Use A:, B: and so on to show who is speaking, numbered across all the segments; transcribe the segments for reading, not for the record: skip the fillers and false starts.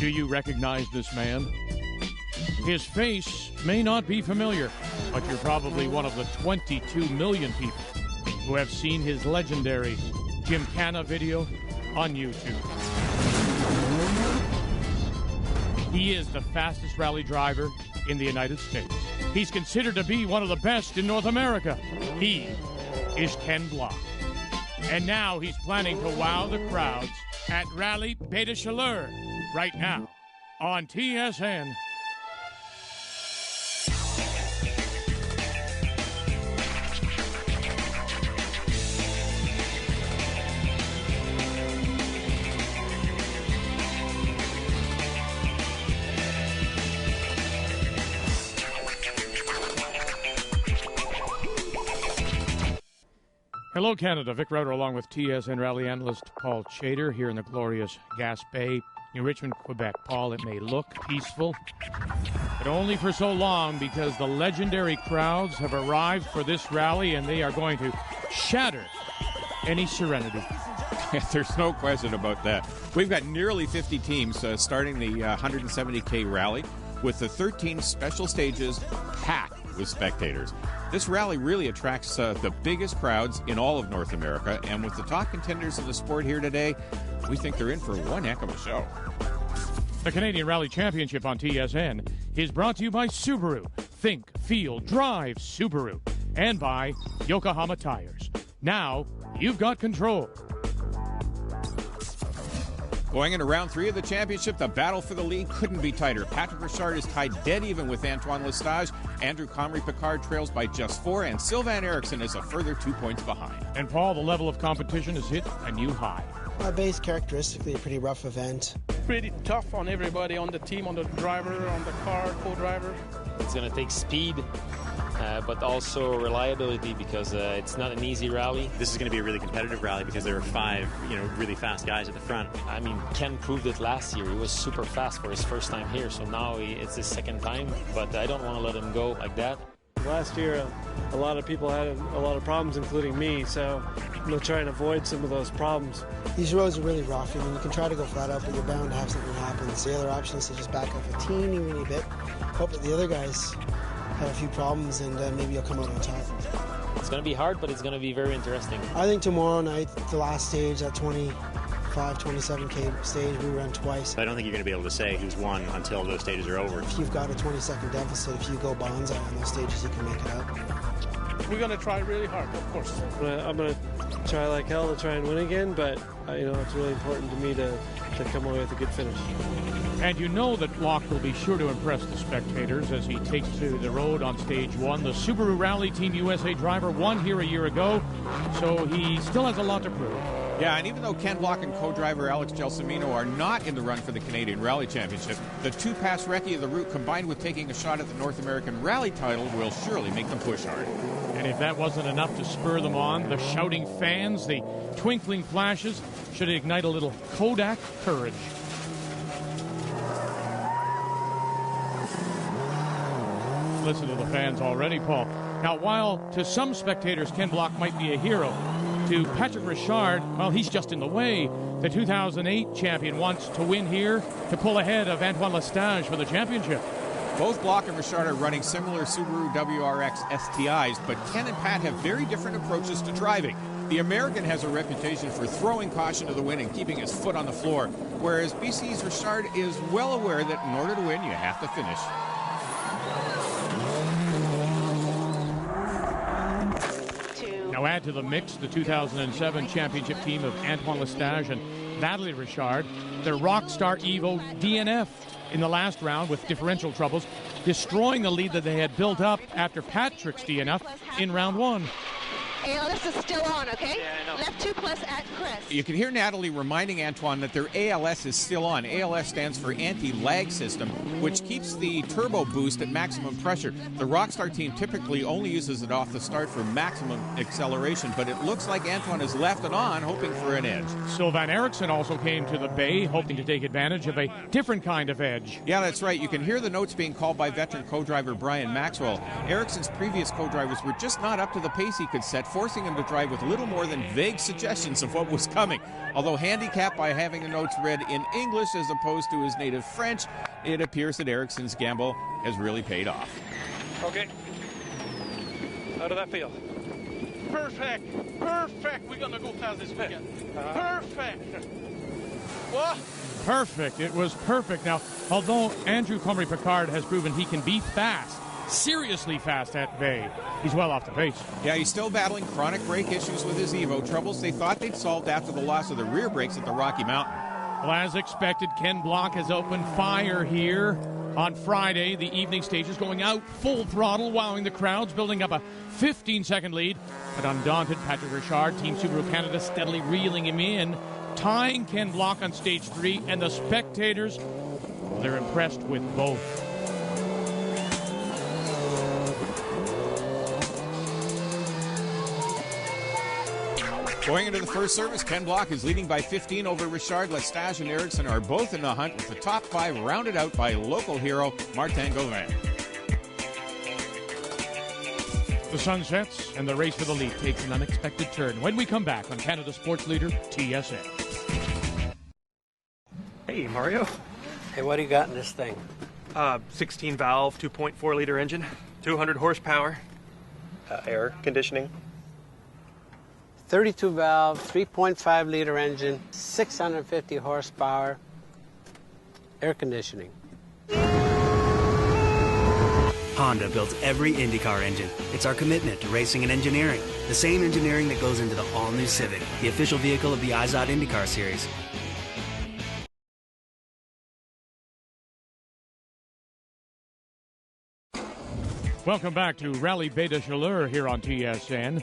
A: Do you recognize this man? His face may not be familiar, but you're probably one of the 22 million people who have seen his legendary Gymkhana video on YouTube. He is the fastest rally driver in the United States. He's considered to be one of the best in North America. He is Ken Block. And now he's planning to wow the crowds at Rallye Baie-des-Chaleurs right now on TSN. Hello, Canada. Vic Router along with TSN rally analyst Paul Chater here in the glorious Gaspé, New Richmond, Quebec. Paul, it may look peaceful, but only for so long, because the legendary crowds have arrived for this rally and they are going to shatter any serenity.
B: There's no question about that. We've got nearly 50 teams starting the 170K rally with the 13 special stages packed with spectators. This rally really attracts the biggest crowds in all of North America, and with the top contenders of the sport here today, we think they're in for one heck of a show.
A: The Canadian Rally Championship on TSN is brought to you by Subaru. Think, feel, drive Subaru. And by Yokohama Tires. Now, you've got control.
B: Going into round 3 of the championship, the battle for the lead couldn't be tighter. Patrick Richard is tied dead even with Antoine Lestage. Andrew Comrie-Picard trails by just 4, and Sylvain Eriksson is a further 2 points behind.
A: And Paul, the level of competition has hit a new high.
C: Base characteristically a pretty rough event.
D: Pretty tough on everybody, on the team, on the driver, on the car, co-driver.
E: It's going to take speed, but also reliability, because it's not an easy rally.
F: This is going to be a really competitive rally because there are 5, really fast guys at the front.
E: I mean, Ken proved it last year. He was super fast for his first time here, so now it's his second time, but I don't want to let him go like that.
G: Last year, a lot of people had a lot of problems, including me, so I'm going to try and avoid some of those problems.
C: These roads are really rough. I mean, you can try to go flat out, but you're bound to have something happen. So the other option is to just back up a teeny weeny bit, hope that the other guys have a few problems, and maybe you'll come out on top.
E: It's going to be hard, but it's going to be very interesting.
C: I think tomorrow night, the last stage, that 27K stage, we run twice.
F: I don't think you're going to be able to say who's won until those stages are over.
C: If you've got a 20-second deficit, if you go bonsai on those stages, you can make it up.
D: We're going to try really hard, of course.
G: I'm going to try like hell to try and win again, but it's really important to me to come away with a good finish.
A: And you know that Block will be sure to impress the spectators as he takes to the road on stage 1. The Subaru Rally Team USA driver won here a year ago, so he still has a lot to prove.
B: Yeah, and even though Ken Block and co-driver Alex Gelsomino are not in the run for the Canadian Rally Championship, the 2-pass recce of the route, combined with taking a shot at the North American Rally title, will surely make them push hard.
A: And if that wasn't enough to spur them on, the shouting fans, the twinkling flashes, should ignite a little Kodak courage. Listen to the fans already, Paul. Now, while to some spectators Ken Block might be a hero, to Patrick Richard, well, he's just in the way. The 2008 champion wants to win here to pull ahead of Antoine Lestage for the championship.
B: Both Block and Richard are running similar Subaru WRX STIs, but Ken and Pat have very different approaches to driving. The American has a reputation for throwing caution to the wind and keeping his foot on the floor, whereas BC's Richard is well aware that in order to win, you have to finish.
A: Now add to the mix the 2007 championship team of Antoine Lestage and Natalie Richard. Their Rockstar Evo DNF in the last round with differential troubles, destroying the lead that they had built up after Patrick's DNF in round 1.
H: ALS is still on, okay? Yeah, I know. Left 2 plus at Chris.
B: You can hear Natalie reminding Antoine that their ALS is still on. ALS stands for anti-lag system, which keeps the turbo boost at maximum pressure. The Rockstar team typically only uses it off the start for maximum acceleration, but it looks like Antoine has left it on, hoping for an edge.
A: Sylvain Eriksson also came to the Bay, hoping to take advantage of a different kind of edge.
B: Yeah, that's right. You can hear the notes being called by veteran co-driver Brian Maxwell. Eriksson's previous co-drivers were just not up to the pace he could set forcing him to drive with little more than vague suggestions of what was coming. Although handicapped by having the notes read in English as opposed to his native French, it appears that Ericsson's gamble has really paid off.
D: Okay. How did that feel? Perfect. Perfect. We're going to go fast this weekend. Perfect. What?
A: Perfect. It was perfect. Now, although Andrew Comrie-Picard has proven he can be fast, seriously fast at Baie, he's well off the pace.
B: Yeah, he's still battling chronic brake issues with his Evo, troubles they thought they'd solved after the loss of the rear brakes at the Rocky Mountain.
A: Well, as expected, Ken Block has opened fire here on Friday. The evening stages going out full throttle, wowing the crowds, building up a 15-second lead. But undaunted, Patrick Richard, Team Subaru Canada, steadily reeling him in, tying Ken Block on stage 3, and the spectators, well, they're impressed with both.
B: Going into the first service, Ken Block is leading by 15 over Richard. Lestage and Ericsson are both in the hunt, with the top 5 rounded out by local hero Martin Gauvin.
A: The sun sets, and the race for the lead takes an unexpected turn when we come back on Canada Sports Leader TSN.
I: Hey, Mario.
J: Hey, what do you got in this thing?
I: 16 valve, 2.4 liter engine, 200 horsepower. Air conditioning.
J: 32 valve, 3.5 liter engine, 650 horsepower, air conditioning.
K: Honda builds every IndyCar engine. It's our commitment to racing and engineering. The same engineering that goes into the all-new Civic, the official vehicle of the IZOD IndyCar Series.
A: Welcome back to Rallye Baie-des-Chaleurs here on TSN.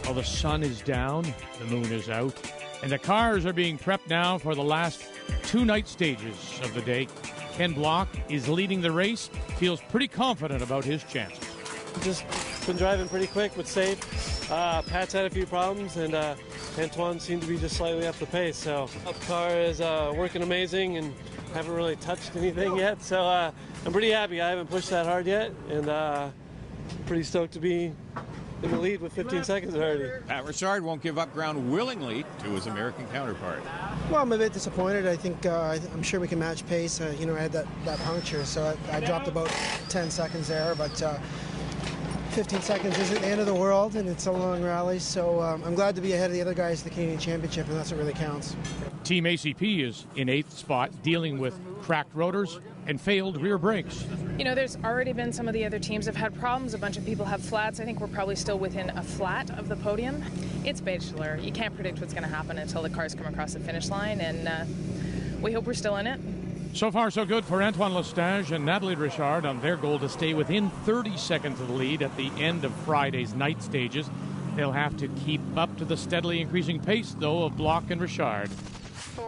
A: Well, the sun is down, the moon is out, and the cars are being prepped now for the last 2 night stages of the day. Ken Block is leading the race, feels pretty confident about his chances.
G: Just been driving pretty quick but safe. Pat's had a few problems, and Antoine seemed to be just slightly up the pace. So the car is working amazing, and haven't really touched anything yet. So I'm pretty happy. I haven't pushed that hard yet, and pretty stoked to be in the lead with 15 seconds already.
B: Pat Richard won't give up ground willingly to his American counterpart.
C: Well, I'm a bit disappointed. I think I'm sure we can match pace. I had that puncture, so I dropped about 10 seconds there, but 15 seconds isn't the end of the world, and it's a long rally, so I'm glad to be ahead of the other guys at the Canadian Championship, and that's what really counts.
A: Team ACP is in 8th spot, dealing with cracked rotors and failed rear brakes.
L: There's already been some of the other teams have had problems. A bunch of people have flats. I think we're probably still within a flat of the podium. It's Baie-des Chaleurs. You can't predict what's going to happen until the cars come across the finish line, and we hope we're still in it.
A: So far, so good for Antoine Lestage and Natalie Richard on their goal to stay within 30 seconds of the lead at the end of Friday's night stages. They'll have to keep up to the steadily increasing pace, though, of Block and Richard.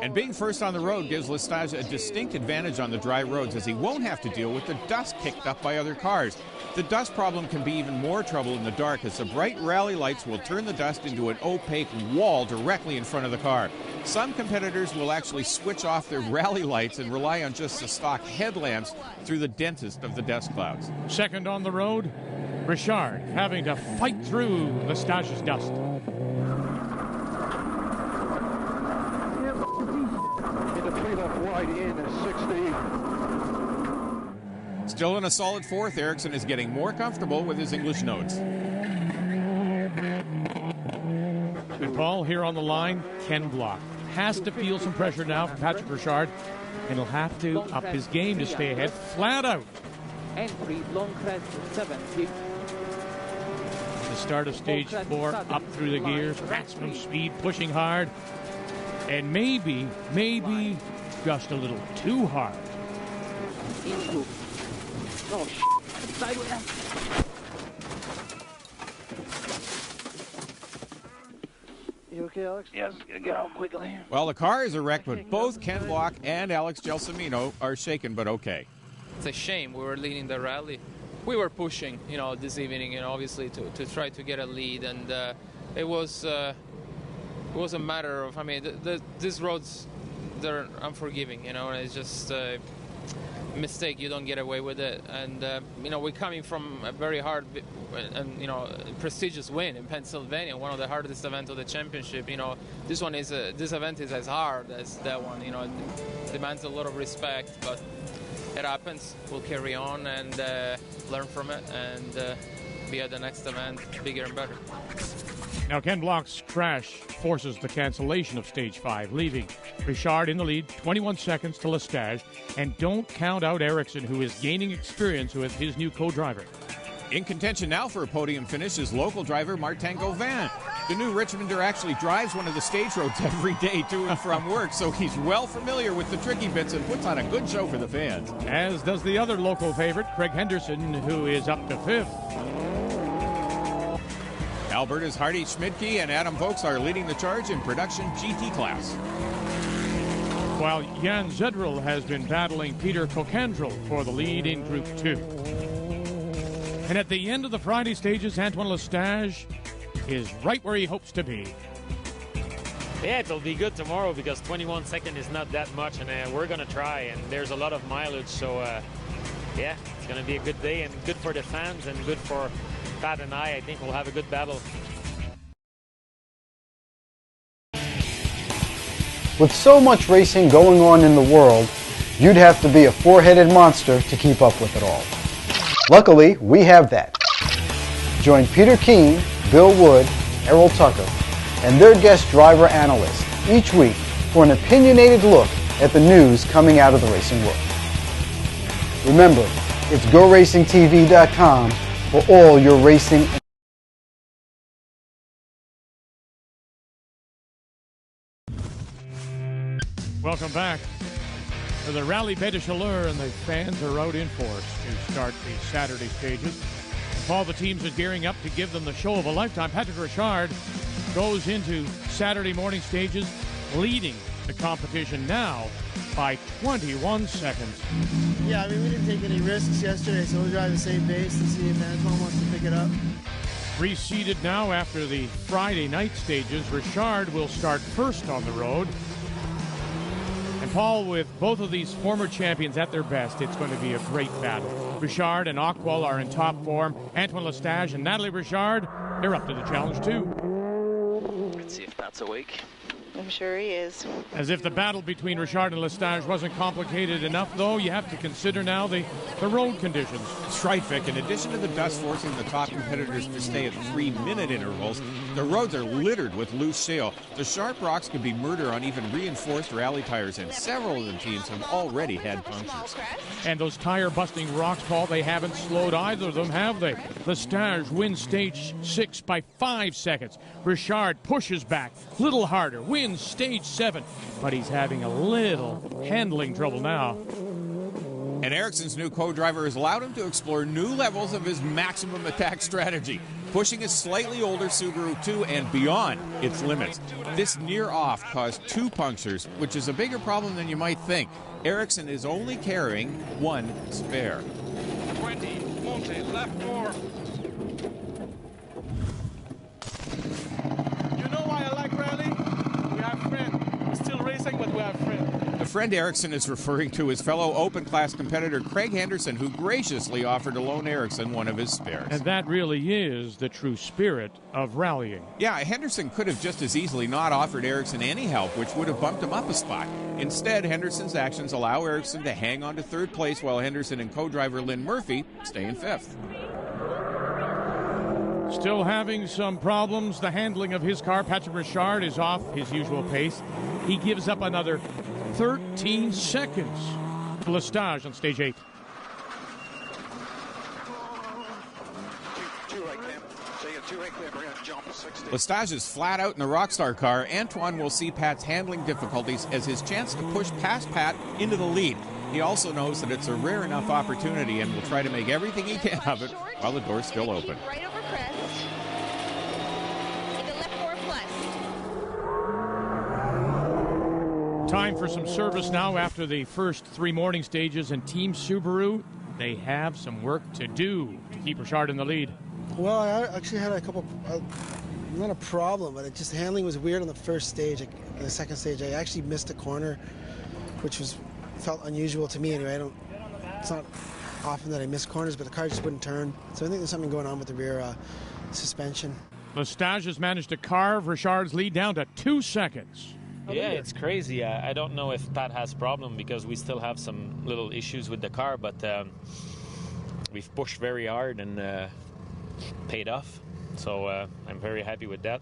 B: And being first on the road gives Lestage a distinct advantage on the dry roads, as he won't have to deal with the dust kicked up by other cars. The dust problem can be even more trouble in the dark, as the bright rally lights will turn the dust into an opaque wall directly in front of the car. Some competitors will actually switch off their rally lights and rely on just the stock headlamps through the densest of the dust clouds.
A: Second on the road, Richard having to fight through Lestage's dust.
B: Still in a solid 4th, Ericsson is getting more comfortable with his English notes.
A: And Paul, here on the line, Ken Block has to feel some pressure now from Patrick Richard, and he'll have to up his game to stay ahead, flat out.
M: Entry, long crest, 70.
A: The start of stage 4, up through the gears, maximum speed, pushing hard, and maybe just a little too hard.
M: Into. Oh, side with that.
N: You okay, Alex? Yes, get out quickly.
B: Well, the car is a wreck, but both Ken Block and Alex Gelsomino are shaken but okay.
O: It's a shame. We were leading the rally. We were pushing, this evening, obviously to try to get a lead, and it was a matter of, these roads, they're unforgiving, and it's just mistake, you don't get away with it. And you know, we're coming from a very hard and prestigious win in Pennsylvania, one of the hardest events of the championship. You know, this event is as hard as that one. You know, it demands a lot of respect, but it happens. We'll carry on and learn from it and be at the next event bigger and better.
A: Now, Ken Block's crash forces the cancellation of Stage 5, leaving Richard in the lead, 21 seconds to Lestage, and don't count out Ericsson, who is gaining experience with his new co-driver.
B: In contention now for a podium finish is local driver Martin Gauvin. The new Richmonder actually drives one of the stage roads every day to and from work, so he's well familiar with the tricky bits and puts on a good show for the fans.
A: As does the other local favorite, Craig Henderson, who is up to 5th.
B: Alberta's Hardy Schmidtke and Adam Vokes are leading the charge in production GT class,
A: while Jan Zedrel has been battling Peter Kokandrel for the lead in Group 2. And at the end of the Friday stages, Antoine Lestage is right where he hopes to be.
E: Yeah, it'll be good tomorrow because 21 seconds is not that much, and we're going to try, and there's a lot of mileage, so yeah, it's going to be a good day and good for the fans and good for Pat and I think we'll have a good battle.
P: With so much racing going on in the world, you'd have to be a four-headed monster to keep up with it all. Luckily, we have that. Join Peter Keene, Bill Wood, Errol Tucker, and their guest driver analyst each week for an opinionated look at the news coming out of the racing world. Remember, it's GoRacingTV.com for all your racing.
A: Welcome back to the Rallye Baie-des-Chaleurs, and the fans are out in force to start the Saturday stages. All the teams are gearing up to give them the show of a lifetime. Patrick Richard goes into Saturday morning stages, leading the competition now by 21 seconds.
C: Yeah, I mean, we didn't take any risks yesterday, so we'll drive the same pace to see if Antoine wants to pick it up.
A: Reseeded now after the Friday night stages, Richard will start first on the road. And Paul, with both of these former champions at their best, it's going to be a great battle. Richard and Ockwell are in top form. Antoine Lestage and Natalie Richard, they're up to the challenge too.
Q: Let's see if Pat's awake.
H: I'm sure he is.
A: As if the battle between Richard and Lestage wasn't complicated enough, though, you have to consider now the road conditions.
B: That's right, Vic. In addition to the dust forcing the top competitors to stay at 3-minute intervals, the roads are littered with loose shale. The sharp rocks can be murder on even reinforced rally tires, and several of the teams have already had punctures.
A: And those tire-busting rocks, Paul, they haven't slowed either of them, have they? Lestage wins stage 6 by 5 seconds. Richard pushes back, little harder, wins stage 7, but he's having a little handling trouble now.
B: And Ericsson's new co-driver has allowed him to explore new levels of his maximum attack strategy, pushing his slightly older Subaru 2 and beyond its limits. This near-off caused 2 punctures, which is a bigger problem than you might think. Ericsson is only carrying 1 spare.
D: 20, Monte, left 4. You know why I like rally? We have friends. We're still racing, but we have friends.
B: The friend Ericsson is referring to his fellow open-class competitor Craig Henderson, who graciously offered to loan Ericsson one of his spares.
A: And that really is the true spirit of rallying.
B: Yeah, Henderson could have just as easily not offered Ericsson any help, which would have bumped him up a spot. Instead, Henderson's actions allow Ericsson to hang on to 3rd place, while Henderson and co-driver Lynn Murphy stay in 5th.
A: Still having some problems. The handling of his car. Patrick Richard is off his usual pace. He gives up another 13 seconds to Lestage on stage 8.
B: Lestage is flat out in the Rockstar car. Antoine will see Pat's handling difficulties as his chance to push past Pat into the lead. He also knows that it's a rare enough opportunity and will try to make everything he can of it while the door's still open.
H: Right over crest. Into left 4 plus.
A: Time for some service now after the first 3 morning stages, and Team Subaru, they have some work to do to keep Richard in the lead.
C: Well, I actually had a couple, not a problem, but just handling was weird on the first stage. On the second stage, I actually missed a corner, which felt unusual to me anyway. it's not often that I miss corners, but the car just wouldn't turn. So I think there's something going on with the rear suspension.
A: Lestage has managed to carve Richard's lead down to 2 seconds.
E: Yeah, it's crazy. I don't know if Pat has problem because we still have some little issues with the car, but we've pushed very hard and paid off. So I'm very happy with that.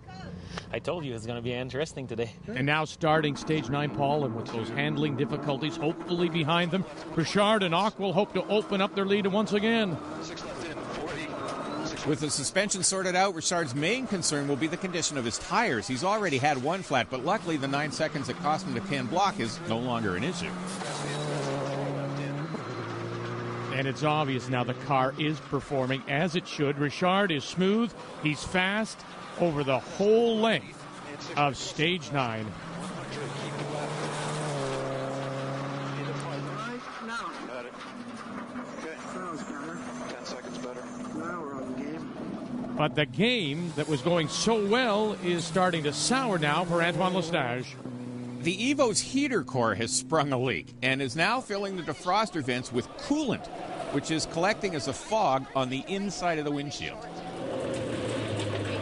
E: I told you it's going to be interesting today.
A: And now starting stage 9, Paul, and with those handling difficulties hopefully behind them, Richard and Ock will hope to open up their lead once again.
B: With the suspension sorted out, Richard's main concern will be the condition of his tires. He's already had one flat, but luckily the 9 seconds it cost him to Ken Block is no longer an issue.
A: And it's obvious now the car is performing as it should. Richard is smooth. He's fast over the whole length of stage 9. But the game that was going so well is starting to sour now for Antoine Lestage.
B: The Evo's heater core has sprung a leak and is now filling the defroster vents with coolant, which is collecting as a fog on the inside of the windshield.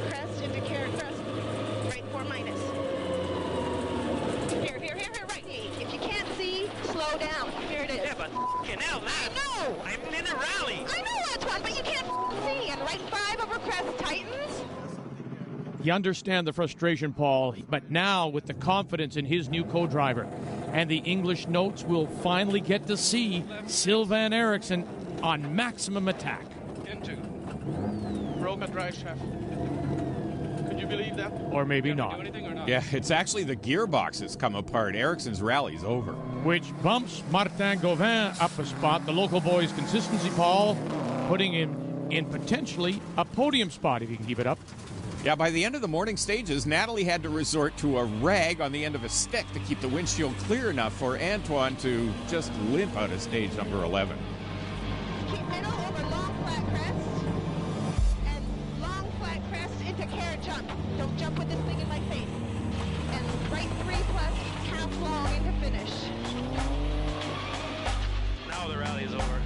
H: Crest into carrot crest. Right 4 minus. Here, right. If you can't see, slow down. Here it is.
I: Yeah, but now,
H: I know.
I: I'm in a rally.
H: I know, Antoine, but you can't see. And right 5 over crest tightens.
A: You understand the frustration, Paul, but now with the confidence in his new co-driver and the English notes, we'll finally get to see Sylvain Eriksson on maximum attack.
D: Into. Broke a drive shaft. Could you believe that?
A: Or maybe not.
D: Do anything or not?
B: Yeah, it's actually the gearbox that's come apart. Eriksson's rally's over.
A: Which bumps Martin Gauvin up a spot. The local boy's consistency, Paul, putting him in potentially a podium spot if he can keep it up.
B: Yeah, by the end of the morning stages, Natalie had to resort to a rag on the end of a stick to keep the windshield clear enough for Antoine to just limp out of stage number 11.
H: Keep middle over long flat crest. And long flat crest into carrot jump. Don't jump with this thing in my face. And right 3 plus half long into finish.
I: Now the rally is over.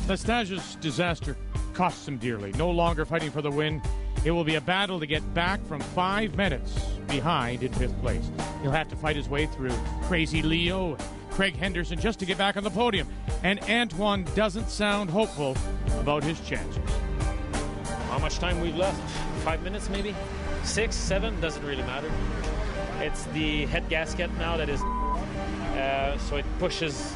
A: Lestage's disaster costs him dearly. No longer fighting for the win. It will be a battle to get back from 5 minutes behind in 5th place. He'll have to fight his way through Crazy Leo, Craig Henderson just to get back on the podium. And Antoine doesn't sound hopeful about his chances.
E: How much time we've left? 5 minutes maybe? 6, 7, doesn't really matter. It's the head gasket now that is, so it pushes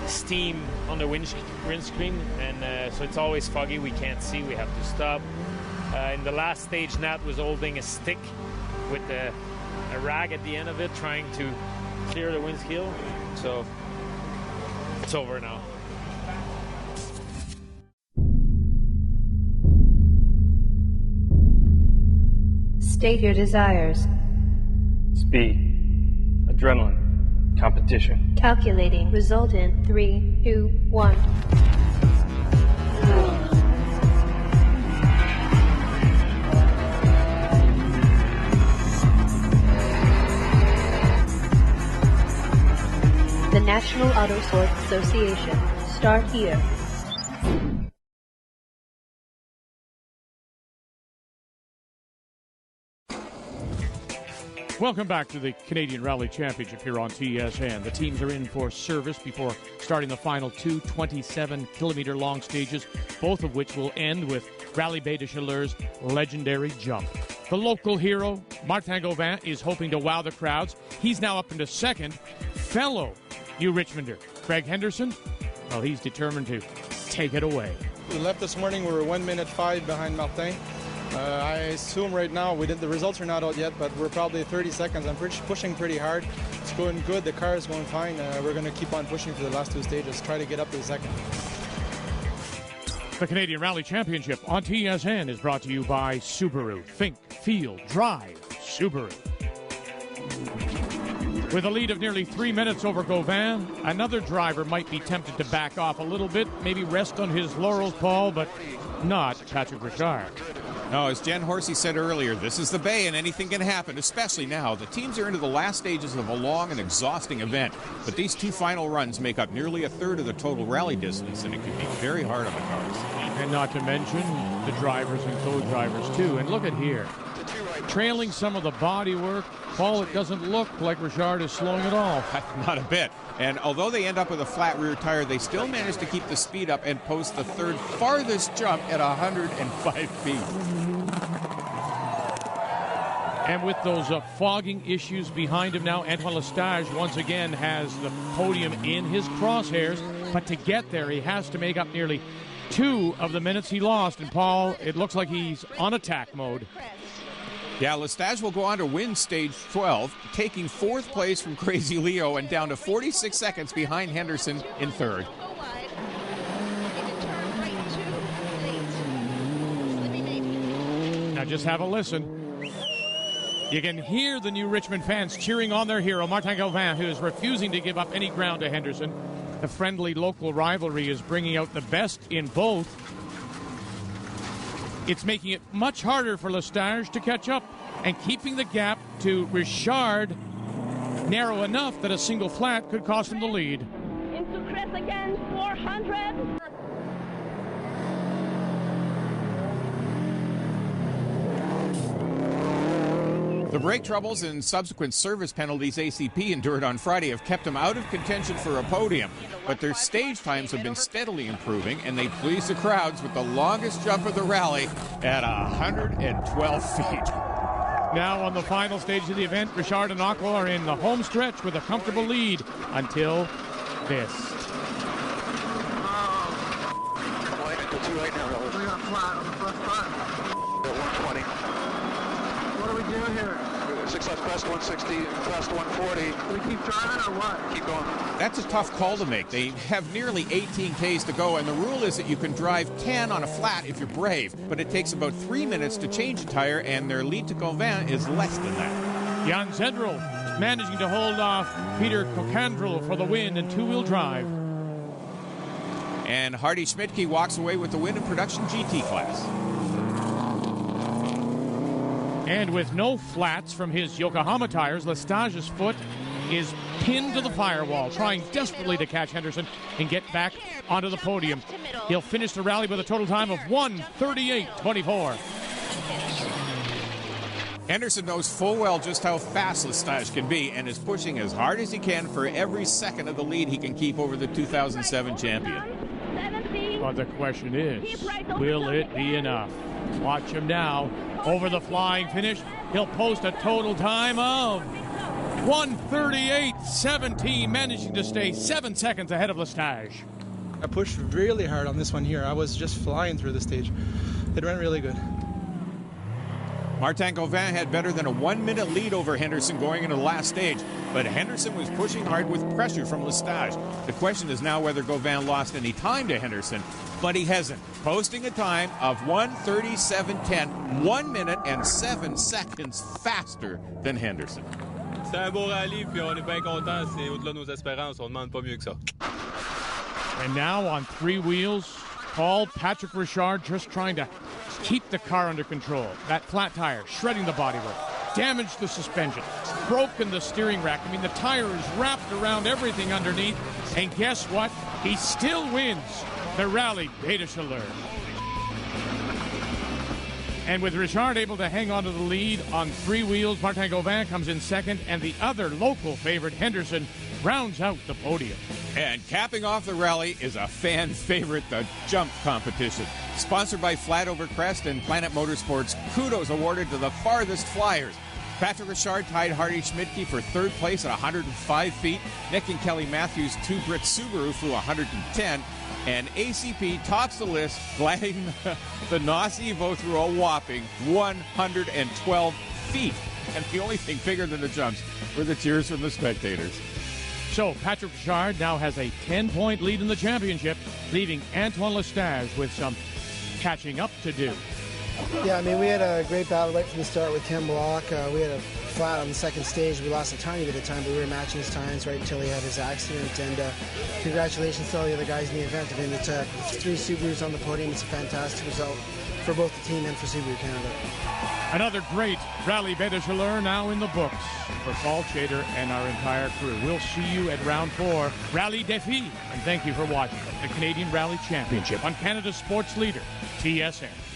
E: steam on the windscreen, and so it's always foggy. We can't see. We have to stop. In the last stage, Nat was holding a stick with a rag at the end of it, trying to clear the windshield. So it's over now.
Q: State your desires.
I: Speed, adrenaline, competition.
Q: Calculating. Result in 3, 2, 1. The National Auto Sports Association. Start here.
A: Welcome back to the Canadian Rally Championship here on TSN. The teams are in for service before starting the final 2 27-kilometer long stages, both of which will end with Rallye Baie-des-Chaleur's legendary jump. The local hero, Martin Gauvin, is hoping to wow the crowds. He's now up into second. Fellow New Richmonder, Craig Henderson, well, he's determined to take it away.
R: We left this morning, we were 1 minute 5 behind Martin. I assume right now, the results are not out yet, but we're probably 30 seconds. I'm pushing pretty hard. It's going good. The car is going fine. We're going to keep on pushing for the last 2 stages, try to get up to the second.
A: The Canadian Rally Championship on TSN is brought to you by Subaru. Think, feel, drive Subaru. With a lead of nearly 3 minutes over Gauvin, another driver might be tempted to back off a little bit, maybe rest on his laurels, Paul, but not Patrick Richard.
B: No, as Jen Horsey said earlier, this is the Bay and anything can happen, especially now. The teams are into the last stages of a long and exhausting event, but these two final runs make up nearly a third of the total rally distance, and it can be very hard on the cars.
A: And not to mention the drivers and co-drivers, too. And look at here. Trailing some of the body work, Paul, it doesn't look like Richard is slowing at all.
B: Not a bit. And although they end up with a flat rear tire, they still manage to keep the speed up and post the third farthest jump at 105 feet.
A: And with those fogging issues behind him now, Antoine Lestage once again has the podium in his crosshairs. But to get there, he has to make up nearly 2 of the minutes he lost. And Paul, it looks like he's on attack mode.
B: Yeah, Lestage will go on to win stage 12, taking 4th place from Crazy Leo and down to 46 seconds behind Henderson in 3rd.
A: Now just have a listen. You can hear the New Richmond fans cheering on their hero, Martin Gauvin, who is refusing to give up any ground to Henderson. The friendly local rivalry is bringing out the best in both. It's making it much harder for Lestage to catch up and keeping the gap to Richard narrow enough that a single flat could cost him the lead.
H: Into crest again, 400.
B: The brake troubles and subsequent service penalties ACP endured on Friday have kept them out of contention for a podium, but their stage times have been steadily improving, and they pleased the crowds with the longest jump of the rally at 112 feet.
A: Now on the final stage of the event, Richard and Aqua are in the home stretch with a comfortable lead until this.
N: Right now, we got flat on the front front. At 120. What do we do here? 6 left crest, 160, crest 140. Do we keep driving or what? Keep going.
B: That's a tough call to make. They have nearly 18 Ks to go, and the rule is that you can drive 10 on a flat if you're brave, but it takes about 3 minutes to change a tire, and their lead to Gauvin is less than that.
A: Jan Zendrel managing to hold off Peter Kokandrel for the win in two-wheel drive.
B: And Hardy Schmidtke walks away with the win in production GT class.
A: And with no flats from his Yokohama tires, Lestage's foot is pinned to the firewall, trying desperately to catch Henderson and get back onto the podium. He'll finish the rally with a total time of 1:38.24.
B: Henderson knows full well just how fast Lestage can be and is pushing as hard as he can for every second of the lead he can keep over the 2007 champion.
A: But the question is, will it be enough? Watch him now. Over the flying finish, he'll post a total time of 1:38.17, managing to stay 7 seconds ahead of Lestage.
R: I pushed really hard on this one here. I was just flying through the stage. It went really good.
B: Martin Gauvin had better than a 1-minute lead over Henderson going into the last stage, but Henderson was pushing hard with pressure from Lestage. The question is now whether Gauvin lost any time to Henderson, but he hasn't, posting a time of 1:37.10, 1 minute and 7 seconds faster than Henderson.
S: C'est un beau rallye, puis on est bien content. C'est au-delà de nos espérances. On demande pas mieux que ça.
A: And now on 3 wheels, Patrick Richard just trying to keep the car under control. That flat tire shredding the bodywork, damaged the suspension, broken the steering rack. I mean, the tire is wrapped around everything underneath. And guess what? He still wins the Rallye Baie-des-Chaleurs. And with Richard able to hang on to the lead on 3 wheels, Martin Gauvin comes in second, and the other local favorite, Henderson, rounds out the podium.
B: And capping off the rally is a fan favorite, the jump competition. Sponsored by Flat Over Crest and Planet Motorsports, kudos awarded to the farthest flyers. Patrick Richard tied Hardy Schmidtke for 3rd place at 105 feet. Nick and Kelly Matthews, 2 Brit Subaru, flew 110. And ACP tops the list, gliding the NOS Evo through a whopping 112 feet. And the only thing bigger than the jumps were the cheers from the spectators.
A: So Patrick Richard now has a 10-point lead in the championship, leaving Antoine Lestage with some catching up to do.
C: Yeah, I mean, we had a great battle right from the start with Ken Block. We had a flat on the second stage. We lost a tiny bit of time, but we were matching his times right until he had his accident. And congratulations to all the other guys in the event. I mean, it's 3 Subarus on the podium. It's a fantastic result. for both the team and for Subaru Canada.
A: Another great Rallye Baie-des-Chaleurs now in the books for Paul Chater and our entire crew. We'll see you at round 4, Rallye Défi. And thank you for watching the Canadian Rally Championship on Canada's sports leader, TSN.